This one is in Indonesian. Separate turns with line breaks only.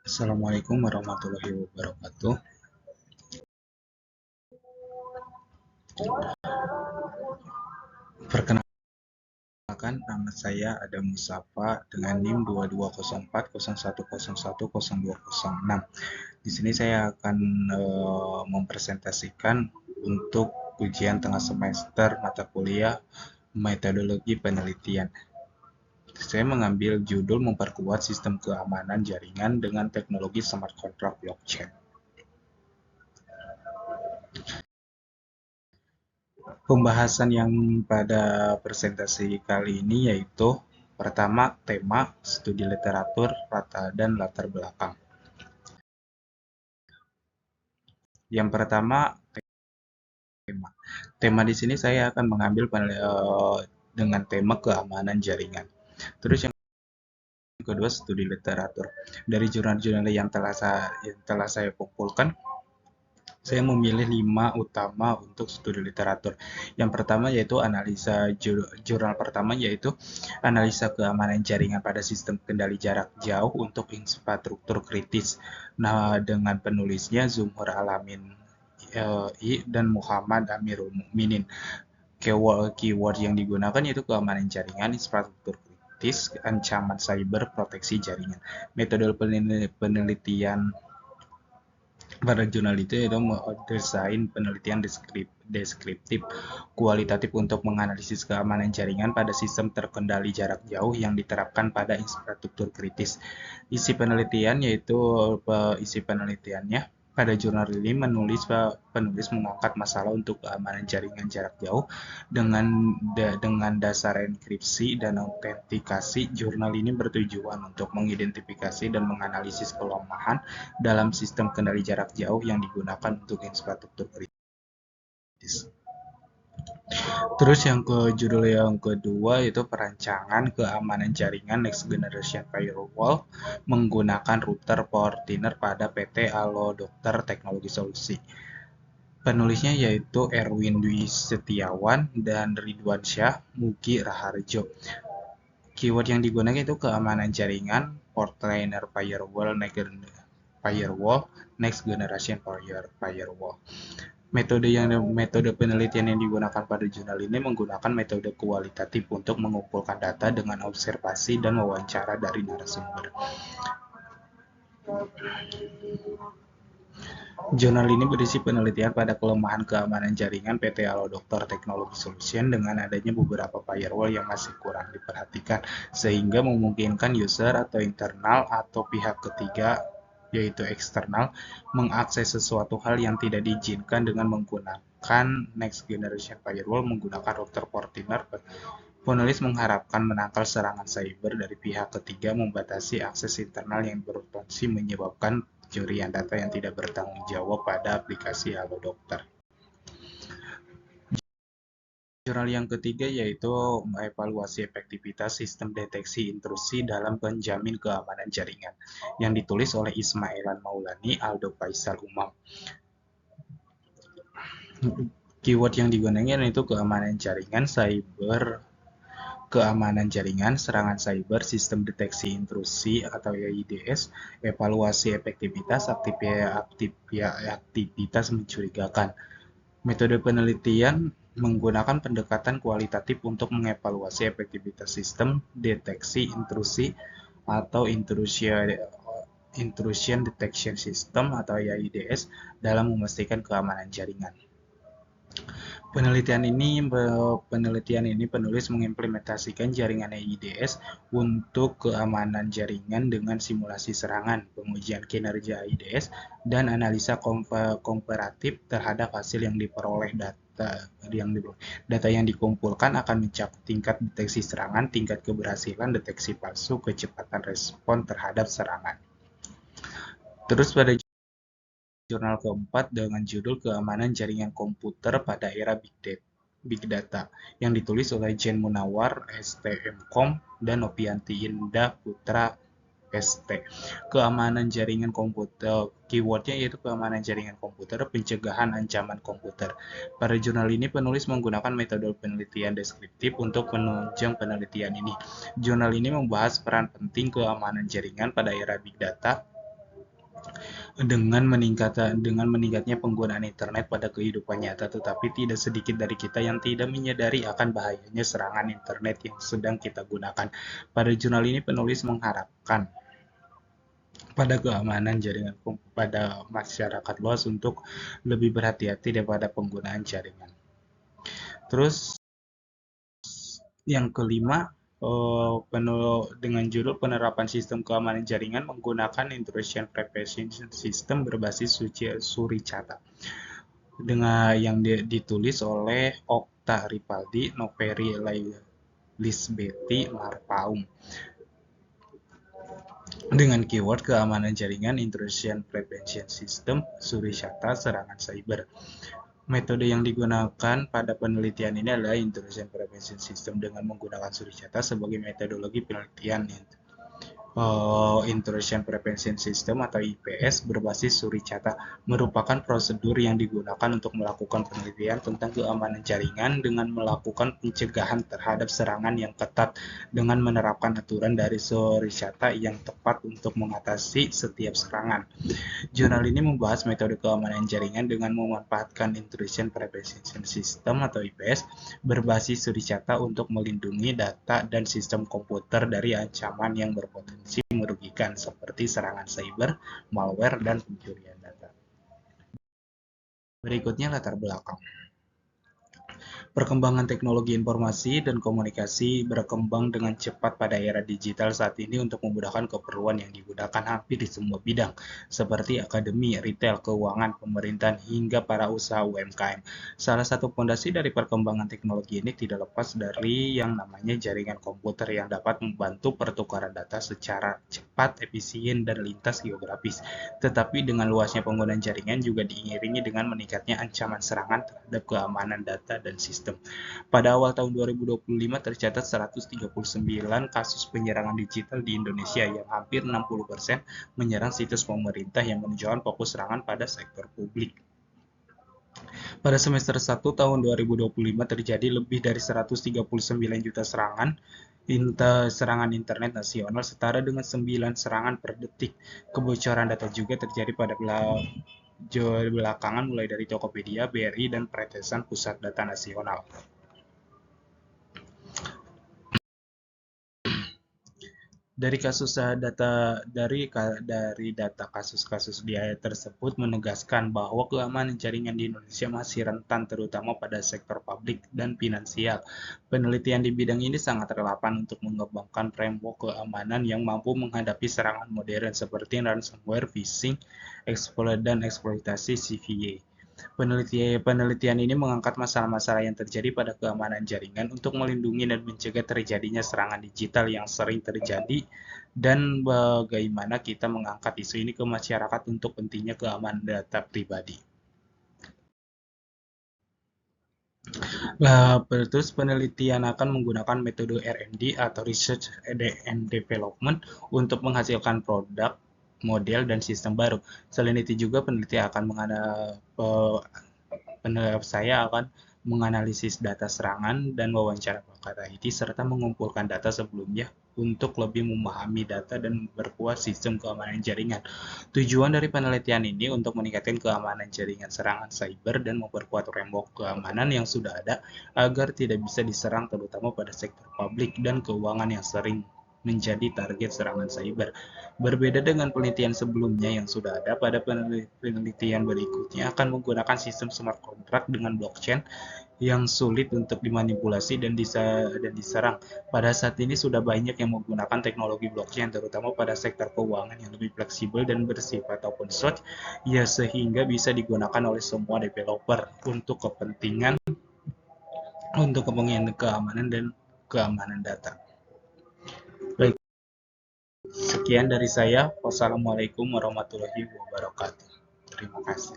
Assalamualaikum warahmatullahi wabarakatuh. Perkenalkan, nama saya Adam Musafa dengan NIM 220401010206. Di sini saya akan mempresentasikan untuk ujian tengah semester mata kuliah metodologi penelitian. Saya mengambil judul memperkuat sistem keamanan jaringan dengan teknologi smart contract blockchain. Pembahasan yang pada presentasi kali ini yaitu pertama tema, studi literatur, dan latar belakang. Yang pertama tema. Tema di sini saya akan mengambil dengan tema keamanan jaringan. Terus yang kedua studi literatur. Dari jurnal-jurnal yang telah saya kumpulkan, saya memilih 5 utama untuk studi literatur. Yang pertama yaitu jurnal pertama yaitu analisa keamanan jaringan pada sistem kendali jarak jauh untuk infrastruktur kritis. Nah, dengan penulisnya Zumhur Alamin dan Muhammad Amirul Mukminin. Keyword yang digunakan yaitu keamanan jaringan, infrastruktur kritis, ancaman cyber, proteksi jaringan. Metode penelitian pada jurnal itu yaitu desain penelitian deskriptif kualitatif untuk menganalisis keamanan jaringan pada sistem terkendali jarak jauh yang diterapkan pada infrastruktur kritis. Isi penelitiannya pada jurnal ini penulis mengangkat masalah untuk keamanan jaringan jarak jauh dengan dasar enkripsi dan autentikasi. Jurnal ini bertujuan untuk mengidentifikasi dan menganalisis kelemahan dalam sistem kendali jarak jauh yang digunakan untuk infrastruktur kritis. Terus judul yang kedua itu perancangan keamanan jaringan Next Generation Firewall menggunakan router Fortinet pada PT Allo Dokter Teknologi Solusi. Penulisnya yaitu Erwin Dwi Setiawan dan Ridwan Syah Mugi Raharjo. Keyword yang digunakan itu keamanan jaringan, Fortinet Firewall, Next Generation Firewall. Metode penelitian yang digunakan pada jurnal ini menggunakan metode kualitatif untuk mengumpulkan data dengan observasi dan wawancara dari narasumber. Jurnal ini berisi penelitian pada kelemahan keamanan jaringan PT Allo Dokter Technology Solution dengan adanya beberapa firewall yang masih kurang diperhatikan, sehingga memungkinkan user atau internal atau pihak ketiga yaitu eksternal, mengakses sesuatu hal yang tidak diizinkan dengan menggunakan Next Generation Firewall menggunakan router Fortinet. Penulis mengharapkan menangkal serangan cyber dari pihak ketiga, membatasi akses internal yang berpotensi menyebabkan pencurian data yang tidak bertanggung jawab pada aplikasi Halo Dokter. Jurnal yang ketiga yaitu mengevaluasi efektivitas sistem deteksi intrusi dalam penjamin keamanan jaringan yang ditulis oleh Ismailan Maulani, Aldo Faisal Umam. Keyword yang digunakan yaitu keamanan jaringan, keamanan jaringan, serangan cyber, sistem deteksi intrusi atau IDS, evaluasi efektivitas aktivitas mencurigakan. Metode penelitian menggunakan pendekatan kualitatif untuk mengevaluasi efektivitas sistem deteksi intrusi atau intrusion detection system atau IDS dalam memastikan keamanan jaringan. Penelitian ini penulis mengimplementasikan jaringan IDS untuk keamanan jaringan dengan simulasi serangan, pengujian kinerja IDS, dan analisa komparatif terhadap hasil yang diperoleh. Data yang dikumpulkan akan mencakup tingkat deteksi serangan, tingkat keberhasilan deteksi palsu, kecepatan respon terhadap serangan. Terus pada jurnal keempat dengan judul Keamanan Jaringan Komputer pada Era Big Data yang ditulis oleh Jen Munawar, STMkom, dan Novianti Indah Putra, ST. Keamanan jaringan komputer, keywordnya yaitu keamanan jaringan komputer, pencegahan ancaman komputer. Pada jurnal ini penulis menggunakan metode penelitian deskriptif untuk menunjang penelitian ini. Jurnal ini membahas peran penting keamanan jaringan pada era Big Data Dengan meningkatnya penggunaan internet pada kehidupan nyata, tetapi tidak sedikit dari kita yang tidak menyadari akan bahayanya serangan internet yang sedang kita gunakan. Pada jurnal ini penulis mengharapkan pada keamanan jaringan pada masyarakat luas untuk lebih berhati-hati daripada penggunaan jaringan. Terus yang kelima, dengan judul penerapan sistem keamanan jaringan menggunakan intrusion prevention system berbasis Suricata dengan yang ditulis oleh Okta Ripaldi, Noveri Lisbetti Marpaung. Dengan keyword keamanan jaringan, intrusion prevention system, Suricata, serangan cyber. Metode yang digunakan pada penelitian ini adalah intrusion prevention system dengan menggunakan Suricata sebagai metodologi penelitian. Intrusion Prevention System atau IPS berbasis Suricata merupakan prosedur yang digunakan untuk melakukan penelitian tentang keamanan jaringan dengan melakukan pencegahan terhadap serangan yang ketat dengan menerapkan aturan dari Suricata yang tepat untuk mengatasi setiap serangan. Jurnal ini membahas metode keamanan jaringan dengan memanfaatkan Intrusion Prevention System atau IPS berbasis Suricata untuk melindungi data dan sistem komputer dari ancaman yang berpotensi merugikan seperti serangan cyber, malware, dan pencurian data. Berikutnya latar belakang. Perkembangan teknologi informasi dan komunikasi berkembang dengan cepat pada era digital saat ini untuk memudahkan keperluan yang digunakan hampir di semua bidang, seperti akademi, retail, keuangan, pemerintahan, hingga para usaha UMKM. Salah satu fondasi dari perkembangan teknologi ini tidak lepas dari yang namanya jaringan komputer yang dapat membantu pertukaran data secara cepat, efisien, dan lintas geografis. Tetapi dengan luasnya penggunaan jaringan juga diiringi dengan meningkatnya ancaman serangan terhadap keamanan data dan sistem. Pada awal tahun 2025 tercatat 139 kasus penyerangan digital di Indonesia yang hampir 60% menyerang situs pemerintah yang menunjukkan fokus serangan pada sektor publik. Pada semester 1 tahun 2025 terjadi lebih dari 139 juta serangan internet nasional setara dengan 9 serangan per detik. Kebocoran data juga terjadi pada belakangan mulai dari Tokopedia, BRI, dan Peretasan Pusat Data Nasional. Dari data kasus-kasus di ayat tersebut menegaskan bahwa keamanan jaringan di Indonesia masih rentan terutama pada sektor publik dan finansial. Penelitian di bidang ini sangat relevan untuk mengembangkan framework keamanan yang mampu menghadapi serangan modern seperti ransomware, phishing, dan eksploitasi CVE. Penelitian ini mengangkat masalah-masalah yang terjadi pada keamanan jaringan untuk melindungi dan mencegah terjadinya serangan digital yang sering terjadi dan bagaimana kita mengangkat isu ini ke masyarakat untuk pentingnya keamanan data pribadi. Terus penelitian akan menggunakan metode R&D atau Research and Development untuk menghasilkan produk, model, dan sistem baru. Selain itu juga saya akan menganalisis data serangan dan wawancara pakar IT serta mengumpulkan data sebelumnya untuk lebih memahami data dan memperkuat sistem keamanan jaringan. Tujuan dari penelitian ini untuk meningkatkan keamanan jaringan serangan cyber dan memperkuat framework keamanan yang sudah ada agar tidak bisa diserang terutama pada sektor publik dan keuangan yang sering menjadi target serangan cyber. Berbeda dengan penelitian sebelumnya yang sudah ada, pada penelitian berikutnya akan menggunakan sistem smart contract dengan blockchain yang sulit untuk dimanipulasi dan diserang. Pada saat ini sudah banyak yang menggunakan teknologi blockchain, terutama pada sektor keuangan yang lebih fleksibel dan bersifat open source, ya sehingga bisa digunakan oleh semua developer untuk kepentingan keamanan data. Baik, sekian dari saya. Wassalamualaikum warahmatullahi wabarakatuh. Terima kasih.